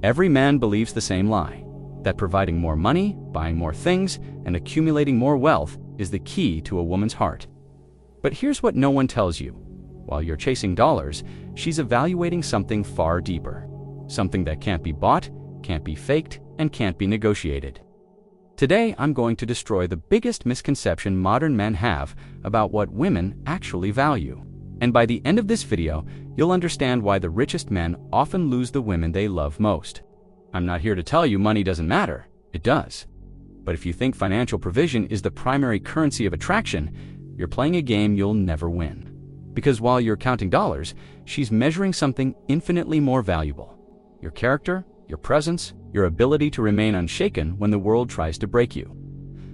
Every man believes the same lie, that providing more money, buying more things, and accumulating more wealth is the key to a woman's heart. But here's what no one tells you. While you're chasing dollars, she's evaluating something far deeper. Something that can't be bought, can't be faked, and can't be negotiated. Today, I'm going to destroy the biggest misconception modern men have about what women actually value. And by the end of this video, you'll understand why the richest men often lose the women they love most. I'm not here to tell you money doesn't matter. It does. But if you think financial provision is the primary currency of attraction, you're playing a game you'll never win. Because while you're counting dollars, she's measuring something infinitely more valuable. Your character, your presence, your ability to remain unshaken when the world tries to break you.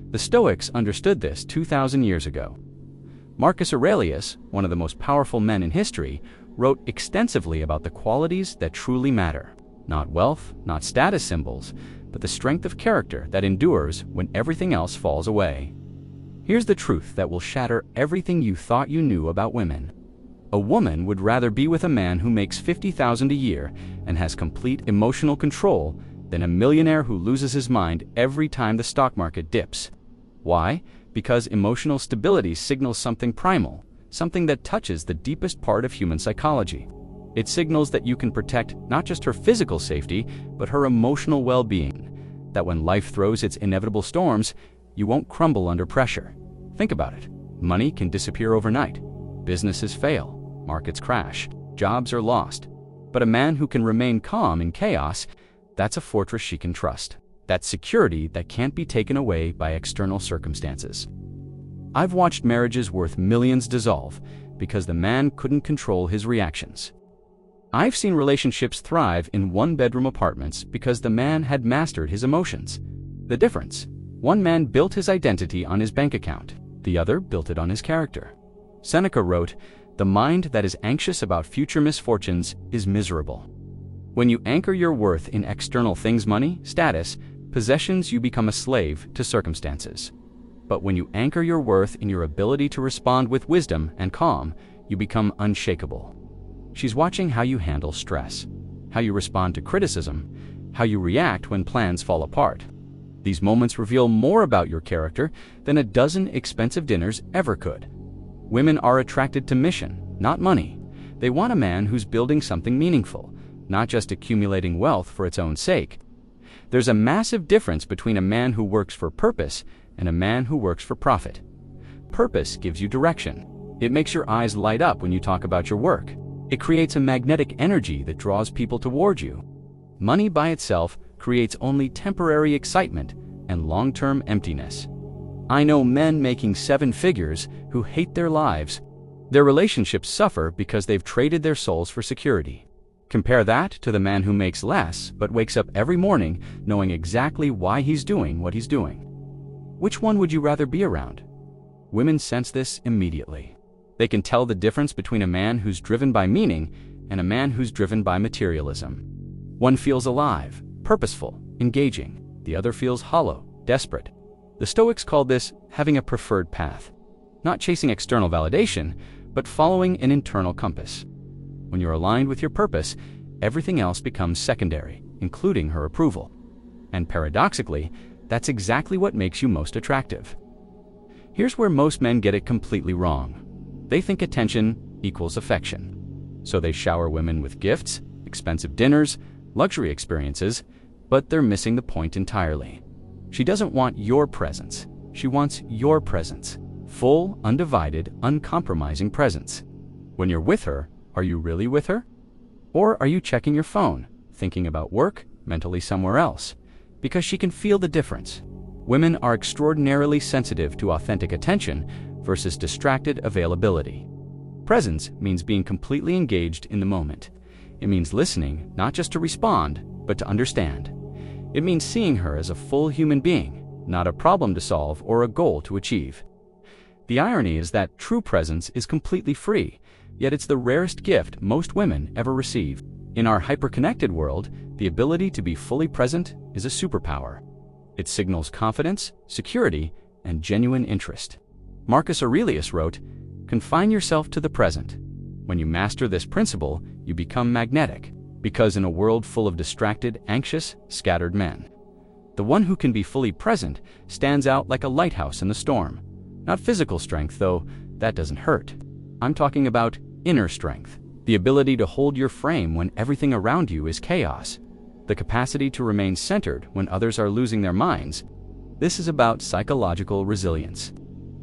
The Stoics understood this 2,000 years ago. Marcus Aurelius, one of the most powerful men in history, wrote extensively about the qualities that truly matter. Not wealth, not status symbols, but the strength of character that endures when everything else falls away. Here's the truth that will shatter everything you thought you knew about women. A woman would rather be with a man who makes $50,000 a year and has complete emotional control than a millionaire who loses his mind every time the stock market dips. Why? Because emotional stability signals something primal, something that touches the deepest part of human psychology. It signals that you can protect not just her physical safety, but her emotional well-being. That when life throws its inevitable storms, you won't crumble under pressure. Think about it. Money can disappear overnight. Businesses fail. Markets crash. Jobs are lost. But a man who can remain calm in chaos, that's a fortress she can trust. That's security that can't be taken away by external circumstances. I've watched marriages worth millions dissolve because the man couldn't control his reactions. I've seen relationships thrive in one-bedroom apartments because the man had mastered his emotions. The difference: one man built his identity on his bank account, the other built it on his character. Seneca wrote, "The mind that is anxious about future misfortunes is miserable." When you anchor your worth in external things, money, status, possessions, you become a slave to circumstances. But when you anchor your worth in your ability to respond with wisdom and calm, you become unshakable. She's watching how you handle stress, how you respond to criticism, how you react when plans fall apart. These moments reveal more about your character than a dozen expensive dinners ever could. Women are attracted to mission, not money. They want a man who's building something meaningful, not just accumulating wealth for its own sake. There's a massive difference between a man who works for purpose and a man who works for profit. Purpose gives you direction. It makes your eyes light up when you talk about your work. It creates a magnetic energy that draws people toward you. Money by itself creates only temporary excitement and long-term emptiness. I know men making 7 figures who hate their lives. Their relationships suffer because they've traded their souls for security. Compare that to the man who makes less but wakes up every morning knowing exactly why he's doing what he's doing. Which one would you rather be around? Women sense this immediately. They can tell the difference between a man who's driven by meaning and a man who's driven by materialism. One feels alive, purposeful, engaging. The other feels hollow, desperate. The Stoics called this having a preferred path. Not chasing external validation, but following an internal compass. When you're aligned with your purpose, everything else becomes secondary, including her approval. And paradoxically, that's exactly what makes you most attractive. Here's where most men get it completely wrong. They think attention equals affection. So they shower women with gifts, expensive dinners, luxury experiences, but they're missing the point entirely. She doesn't want your presence. She wants your presence. Full, undivided, uncompromising presence. When you're with her, are you really with her? Or are you checking your phone, thinking about work, mentally somewhere else? Because she can feel the difference. Women are extraordinarily sensitive to authentic attention versus distracted availability. Presence means being completely engaged in the moment. It means listening, not just to respond, but to understand. It means seeing her as a full human being, not a problem to solve or a goal to achieve. The irony is that true presence is completely free, yet it's the rarest gift most women ever receive. In our hyper-connected world, the ability to be fully present is a superpower. It signals confidence, security, and genuine interest. Marcus Aurelius wrote, "Confine yourself to the present. When you master this principle, you become magnetic. Because in a world full of distracted, anxious, scattered men, the one who can be fully present stands out like a lighthouse in the storm. Not physical strength, though, that doesn't hurt. I'm talking about inner strength, the ability to hold your frame when everything around you is chaos, the capacity to remain centered when others are losing their minds. This is about psychological resilience,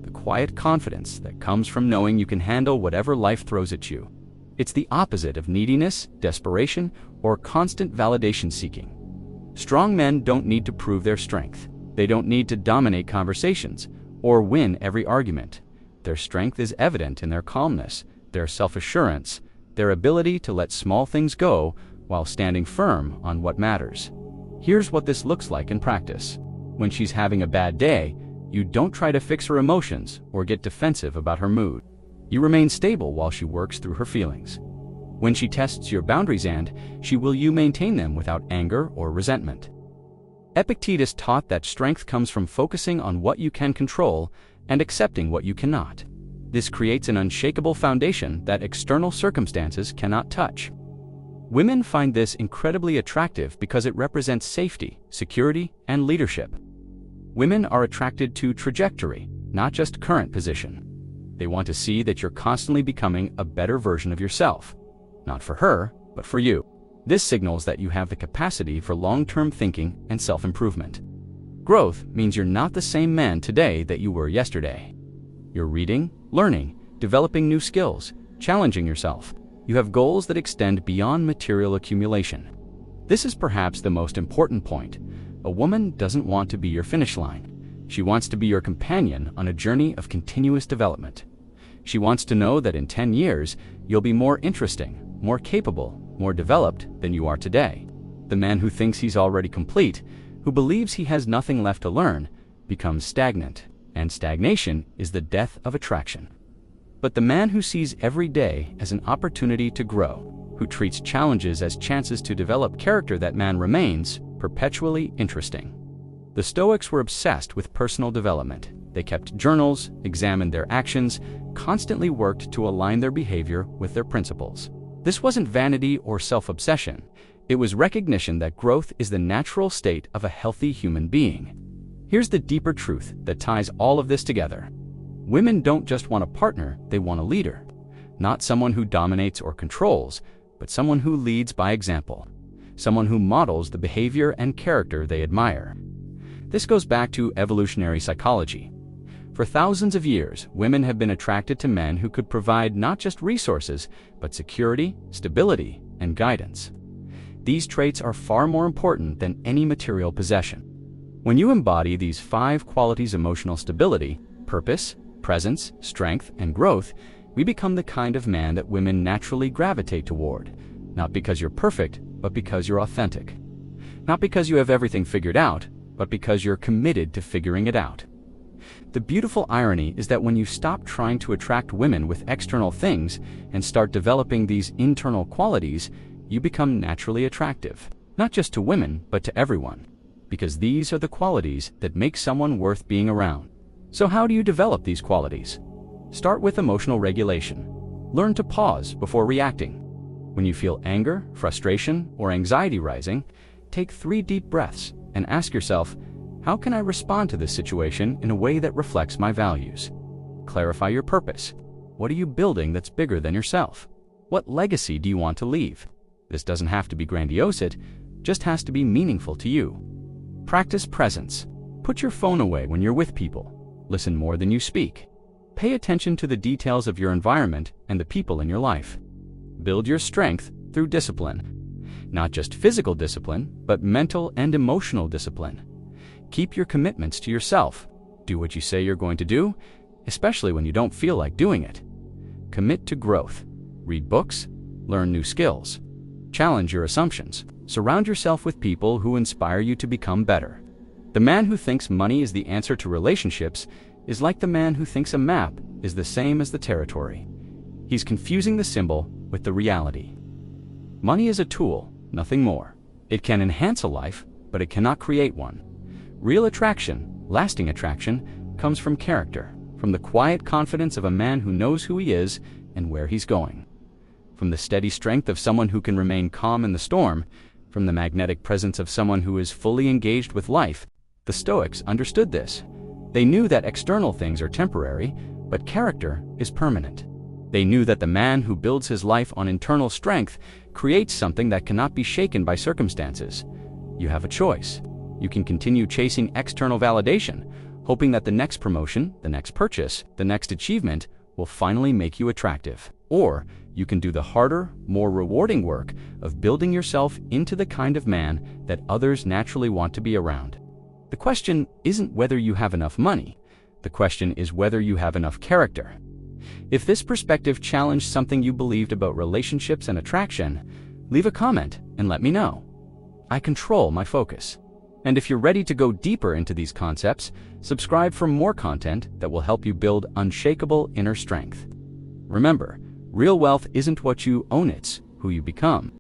the quiet confidence that comes from knowing you can handle whatever life throws at you. It's the opposite of neediness, desperation, or constant validation seeking. Strong men don't need to prove their strength. They don't need to dominate conversations or win every argument. Their strength is evident in their calmness, their self-assurance, their ability to let small things go while standing firm on what matters. Here's what this looks like in practice. When she's having a bad day, you don't try to fix her emotions or get defensive about her mood. You remain stable while she works through her feelings. When she tests your boundaries will you maintain them without anger or resentment. Epictetus taught that strength comes from focusing on what you can control and accepting what you cannot. This creates an unshakable foundation that external circumstances cannot touch. Women find this incredibly attractive because it represents safety, security, and leadership. Women are attracted to trajectory, not just current position. They want to see that you're constantly becoming a better version of yourself. Not for her, but for you. This signals that you have the capacity for long-term thinking and self-improvement. Growth means you're not the same man today that you were yesterday. You're reading, learning, developing new skills, challenging yourself. You have goals that extend beyond material accumulation. This is perhaps the most important point. A woman doesn't want to be your finish line. She wants to be your companion on a journey of continuous development. She wants to know that in 10 years, you'll be more interesting, more capable, more developed than you are today. The man who thinks he's already complete, who believes he has nothing left to learn, becomes stagnant, and stagnation is the death of attraction. But the man who sees every day as an opportunity to grow, who treats challenges as chances to develop character, that man remains perpetually interesting. The Stoics were obsessed with personal development. They kept journals, examined their actions, constantly worked to align their behavior with their principles. This wasn't vanity or self-obsession. It was recognition that growth is the natural state of a healthy human being. Here's the deeper truth that ties all of this together. Women don't just want a partner, they want a leader. Not someone who dominates or controls, but someone who leads by example. Someone who models the behavior and character they admire. This goes back to evolutionary psychology. For thousands of years, women have been attracted to men who could provide not just resources, but security, stability, and guidance. These traits are far more important than any material possession. When you embody these 5 qualities: emotional stability, purpose, presence, strength, and growth, we become the kind of man that women naturally gravitate toward. Not because you're perfect, but because you're authentic. Not because you have everything figured out, but because you're committed to figuring it out. The beautiful irony is that when you stop trying to attract women with external things and start developing these internal qualities, you become naturally attractive, not just to women, but to everyone. Because these are the qualities that make someone worth being around. So how do you develop these qualities? Start with emotional regulation. Learn to pause before reacting. When you feel anger, frustration, or anxiety rising, take 3 deep breaths and ask yourself, how can I respond to this situation in a way that reflects my values? Clarify your purpose. What are you building that's bigger than yourself? What legacy do you want to leave? This doesn't have to be grandiose, it just has to be meaningful to you. Practice presence. Put your phone away when you're with people. Listen more than you speak. Pay attention to the details of your environment and the people in your life. Build your strength through discipline. Not just physical discipline, but mental and emotional discipline. Keep your commitments to yourself. Do what you say you're going to do, especially when you don't feel like doing it. Commit to growth. Read books. Learn new skills. Challenge your assumptions. Surround yourself with people who inspire you to become better. The man who thinks money is the answer to relationships is like the man who thinks a map is the same as the territory. He's confusing the symbol with the reality. Money is a tool, nothing more. It can enhance a life, but it cannot create one. Real attraction, lasting attraction, comes from character, from the quiet confidence of a man who knows who he is and where he's going. from the steady strength of someone who can remain calm in the storm, from the magnetic presence of someone who is fully engaged with life. The Stoics understood this. They knew that external things are temporary, but character is permanent. They knew that the man who builds his life on internal strength creates something that cannot be shaken by circumstances. You have a choice. You can continue chasing external validation, hoping that the next promotion, the next purchase, the next achievement will finally make you attractive. Or you can do the harder, more rewarding work of building yourself into the kind of man that others naturally want to be around. The question isn't whether you have enough money. The question is whether you have enough character. If this perspective challenged something you believed about relationships and attraction, leave a comment and let me know. I control my focus. And if you're ready to go deeper into these concepts, subscribe for more content that will help you build unshakable inner strength. Remember, real wealth isn't what you own, it's who you become.